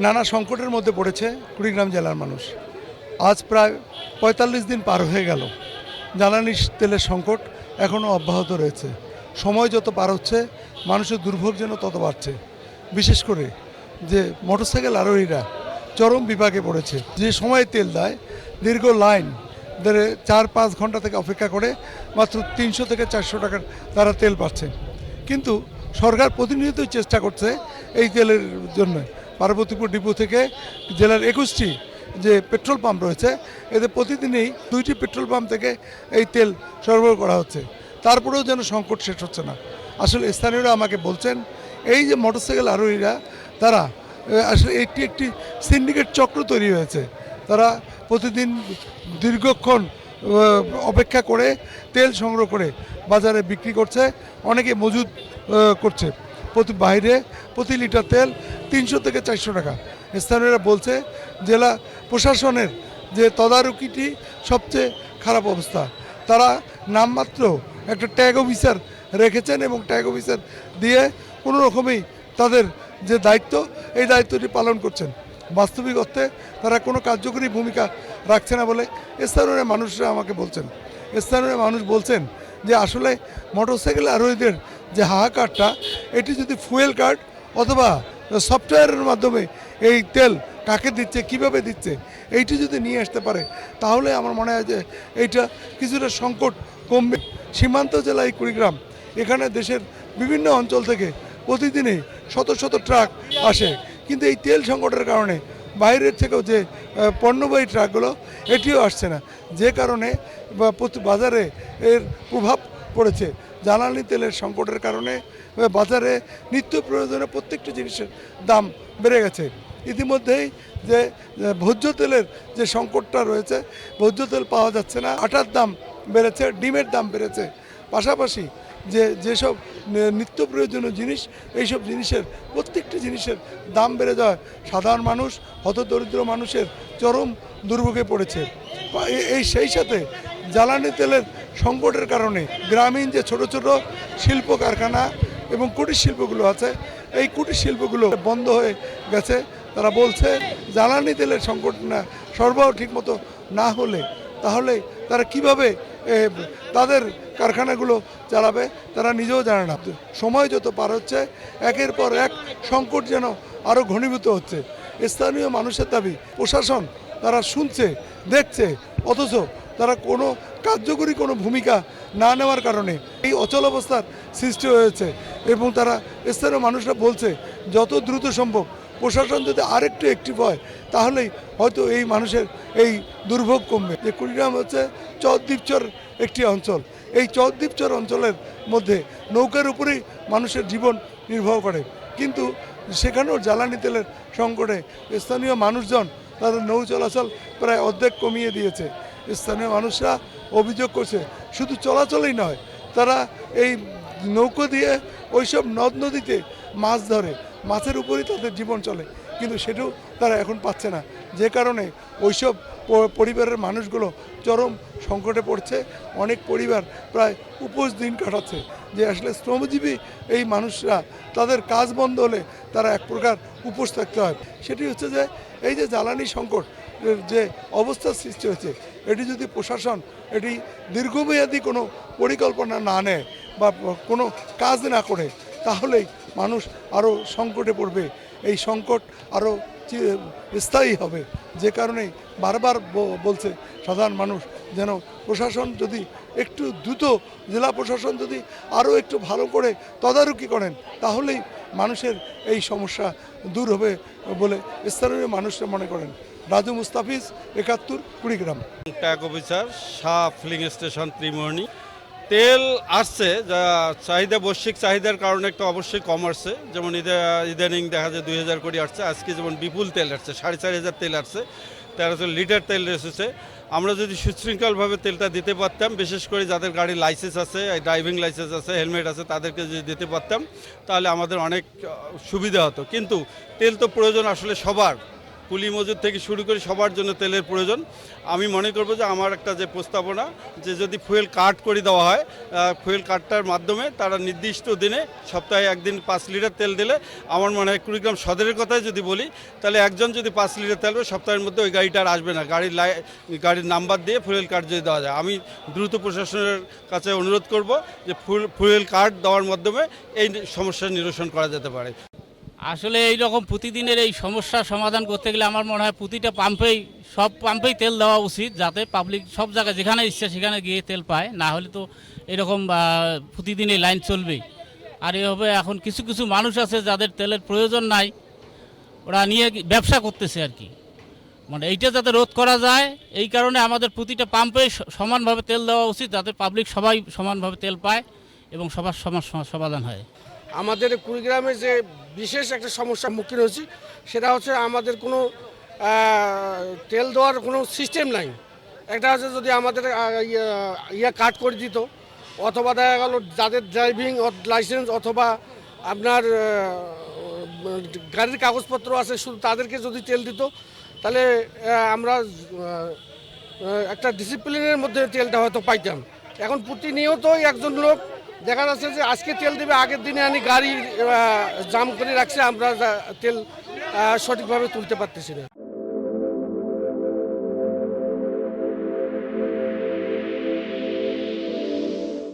নানা সংকটের মধ্যে পড়েছে কুড়িগ্রাম জেলার মানুষ। আজ প্রায় ৪৫ দিন পার হয়ে গেল, জ্বালানি তেলের সংকট এখনও অব্যাহত রয়েছে। সময় যত পার হচ্ছে মানুষের দুর্ভোগ যেন তত বাড়ছে। বিশেষ করে যে মোটরসাইকেল আরোহীরা চরম বিপাকে পড়েছে। যে সময় তেল দেয়, দীর্ঘ লাইন ধরে ৪-৫ ঘন্টা থেকে অপেক্ষা করে মাত্র ৩০০ থেকে ৪০০ টাকার তারা তেল পাচ্ছে। কিন্তু সরকার প্রতিনিয়তই চেষ্টা করছে এই তেলের জন্য। পার্বতীপুর ডিপো থেকে জেলার ২১টি যে পেট্রোল পাম্প রয়েছে, এতে প্রতিদিনই ২টি পেট্রোল পাম্প থেকে এই তেল সরবরাহ করা হচ্ছে। তারপরেও যেন সংকট শেষ হচ্ছে না। আসলে স্থানীয়রা আমাকে বলছেন, এই যে মোটরসাইকেল আরোহীরা তারা আসলে একটি সিন্ডিকেট চক্র তৈরি হয়েছে। তারা প্রতিদিন দীর্ঘক্ষণ অপেক্ষা করে তেল সংগ্রহ করে বাজারে বিক্রি করছে, অনেকে মজুদ করছে। প্রতি লিটার তেল ৩০০ থেকে ৪০০ টাকা। স্থানীয়রা বলছে জেলা প্রশাসনের যে তদারকিটি সবচেয়ে খারাপ অবস্থা। তারা নামমাত্র একটা ট্যাগ অফিসার রেখেছেন এবং ট্যাগ অফিসার দিয়ে কোনো রকমেই তাদের যে দায়িত্ব, এই দায়িত্বটি পালন করছেন। বাস্তবিক অর্থে তারা কোনো কার্যকরী ভূমিকা রাখছে না বলে স্থানীয় মানুষরা আমাকে বলছেন। স্থানীয় মানুষ বলছেন যে আসলে মোটরসাইকেল আরোহীদের যে হাহাকারটা, এটি যদি ফুয়েল কার্ড অথবা সফটওয়্যারের মাধ্যমে এই তেল কাকে দিচ্ছে, কিভাবে দিচ্ছে, এইটি যদি নিয়ে আসতে পারে তাহলে আমার মনে হয় যে এইটা কিছুটা সংকট কমবে। সীমান্ত জেলা এই কুড়িগ্রাম, এখানে দেশের বিভিন্ন অঞ্চল থেকে প্রতিদিনই শত শত ট্রাক আসে, কিন্তু এই তেল সংকটের কারণে বাইরের থেকেও যে পণ্যবাহী ট্রাকগুলো এটিও আসছে না, যে কারণে বাজারে এর প্রভাব পড়েছে। জ্বালানি তেলের সংকটের কারণে বাজারে নিত্য প্রয়োজনীয় প্রত্যেকটি জিনিসের দাম বেড়ে গেছে। ইতিমধ্যেই যে ভোজ্য তেলের যে সংকটটা রয়েছে, ভোজ্য তেল পাওয়া যাচ্ছে না, আটার দাম বেড়েছে, ডিমের দাম বেড়েছে। পাশাপাশি যেসব নিত্য প্রয়োজনীয় জিনিস, এইসব জিনিসের প্রত্যেকটি জিনিসের দাম বেড়ে যাওয়ায় সাধারণ মানুষ, হতদরিদ্র মানুষের চরম দুর্ভোগে পড়েছে। সেই সাথে জ্বালানি তেলের সংকটের কারণে গ্রামীণ যে ছোট ছোট শিল্প কারখানা এবং কুটির শিল্পগুলো আছে, এই কুটির শিল্পগুলো বন্ধ হয়ে গেছে। তারা বলছে জ্বালানি তেলের সংকট না, সরবরাহ ঠিকমতো না হলে তাহলে তারা কিভাবে তাদের কারখানাগুলো চালাবে তারা নিজেও জানে না। সময় যত পার হচ্ছে একের পর এক সংকট যেন আরও ঘনীভূত হচ্ছে। স্থানীয় মানুষের দাবি, প্রশাসন তারা শুনছে, দেখছে, অথচ তারা কোনো কার্যকরী কোনো ভূমিকা না নেওয়ার কারণে এই অচল অবস্থার সৃষ্টি হয়েছে। এবং তারা স্থানীয় মানুষরা বলছে যত দ্রুত সম্ভব প্রশাসন যদি আরেকটু অ্যাক্টিভ হয় তাহলেই হয়তো এই মানুষের এই দুর্ভোগ কমবে। যে কুড়িগ্রাম হচ্ছে চর একটি অঞ্চল, এই চর অঞ্চলের মধ্যে নৌকার উপরেই মানুষের জীবন নির্ভর করে, কিন্তু সেখানেও জ্বালানি তেলের সংকটে স্থানীয় মানুষজন তাদের নৌ চলাচল প্রায় অর্ধেক কমিয়ে দিয়েছে। স্থানীয় মানুষরা অভিযোগ করছে শুধু চলাচলই নয়, তারা এই নৌকো দিয়ে ওইসব নদ নদীতে মাছ ধরে, মাছের উপরই তাদের জীবন চলে, কিন্তু সেটাও তারা এখন পাচ্ছে না, যে কারণে ওইসব পরিবারের মানুষগুলো চরম সংকটে পড়ছে। অনেক পরিবার প্রায় উপোস দিন কাটাচ্ছে। যে আসলে শ্রমজীবী এই মানুষরা, তাদের কাজ বন্ধ হলে তারা এক প্রকার উপোস থাকতে হয়। সেটি হচ্ছে যে এই যে জ্বালানি সংকট যে অবস্থার সৃষ্টি হয়েছে, এটি যদি প্রশাসন এটি দীর্ঘমেয়াদী কোনো পরিকল্পনা না নেয় বা কোনো কাজ না করে তাহলেই মানুষ আরও সংকটে পড়বে। এই সংকট আরও স্থায়ী হবে, যে কারণেই বারবার বলছে সাধারণ মানুষ যেন প্রশাসন যদি একটু দ্রুত, জেলা প্রশাসন যদি আরও একটু ভালো করে তদারকি করেন তাহলেই মানুষের এই সমস্যা দূর হবে বলে স্থানীয় মানুষরা মনে করেন। Raju Mustafiz, ৭১, Kurigram. Tag officer, Shah filling station, Trimohoni. তেল আসছে, যা চাহিদা, বৈশ্বিক চাহিদার কারণে একটা অবশ্যই কম আসছে। যেমন ইদানিং দেখা যায় ২০০০ কোটি আসছে, আজকে যেমন বিপুল তেল আসছে, ৪,৫০০ তেল আসছে, ১৩০০ লিটার তেল এসেছে। আমরা যদি সুশৃঙ্খলভাবে তেলটা দিতে পারতাম, বিশেষ করে যাদের গাড়ির লাইসেন্স আছে, ড্রাইভিং লাইসেন্স আছে, হেলমেট আছে, তাদেরকে যদি দিতে পারতাম তাহলে আমাদের অনেক সুবিধা হতো। কিন্তু তেল তো প্রয়োজন আসলে সবার, কুলি মজুর থেকে শুরু করে সবার জন্য তেলের প্রয়োজন। আমি মনে করব যে আমার একটা যে প্রস্তাবনা যে যদি ফুয়েল কার্ড করে দেওয়া হয়, ফুয়েল কার্ডটার মাধ্যমে তারা নির্দিষ্ট দিনে সপ্তাহে একদিন 5 লিটার তেল দিলে আমার মনে হয় কুড়িগ্রাম সদরের কথাই যদি বলি তাহলে একজন যদি 5 লিটার তেল সপ্তাহের মধ্যে ওই গাড়িটা আর আসবে না। গাড়ির নাম্বার দিয়ে ফুয়েল কার্ড যদি দেওয়া যায়, আমি দ্রুত প্রশাসনের কাছে অনুরোধ করব যে ফুয়েল কার্ড দেওয়ার মাধ্যমে এই সমস্যার নিরসন করা যেতে পারে। আসলে এই রকম প্রতিদিনের এই সমস্যার সমাধান করতে গেলে আমার মনে হয় প্রতিটা সব পাম্পেই তেল দেওয়া উচিত, যাতে পাবলিক সব জায়গায় যেখানে ইচ্ছা সেখানে গিয়ে তেল পায়। না হলে তো এরকম প্রতিদিন এই লাইন চলবেই। আর এভাবে এখন কিছু কিছু মানুষ আছে যাদের তেলের প্রয়োজন নাই, ওরা নিয়ে ব্যবসা করতেছে আর কি। মানে এইটা যাতে রোধ করা যায়, এই কারণে আমাদের প্রতিটা পাম্পে সমানভাবে তেল দেওয়া উচিত, যাতে পাবলিক সবাই সমানভাবে তেল পায় এবং সবার সমস্যার সমাধান হয়। আমাদের কুড়িগ্রামে যে বিশেষ একটা সমস্যার সম্মুখীন হয়েছি সেটা হচ্ছে আমাদের কোনো তেল দেওয়ার কোনো সিস্টেম নাই। একটা হচ্ছে যদি আমাদের কাট করে দিত, অথবা দেখা গেল যাদের ড্রাইভিং লাইসেন্স অথবা আপনার গাড়ির কাগজপত্র আছে শুধু তাদেরকে যদি তেল দিত, তাহলে আমরা একটা ডিসিপ্লিনের মধ্যে তেলটা হয়তো পাইতাম। এখন প্রতিনিয়তই একজন লোক দেখা যাচ্ছে যে আজকে তেল দেবে, আগের দিনে আনি গাড়ি জাম করে রাখছে, আমরা তেল সঠিকভাবে তুলতে পারতেছি না।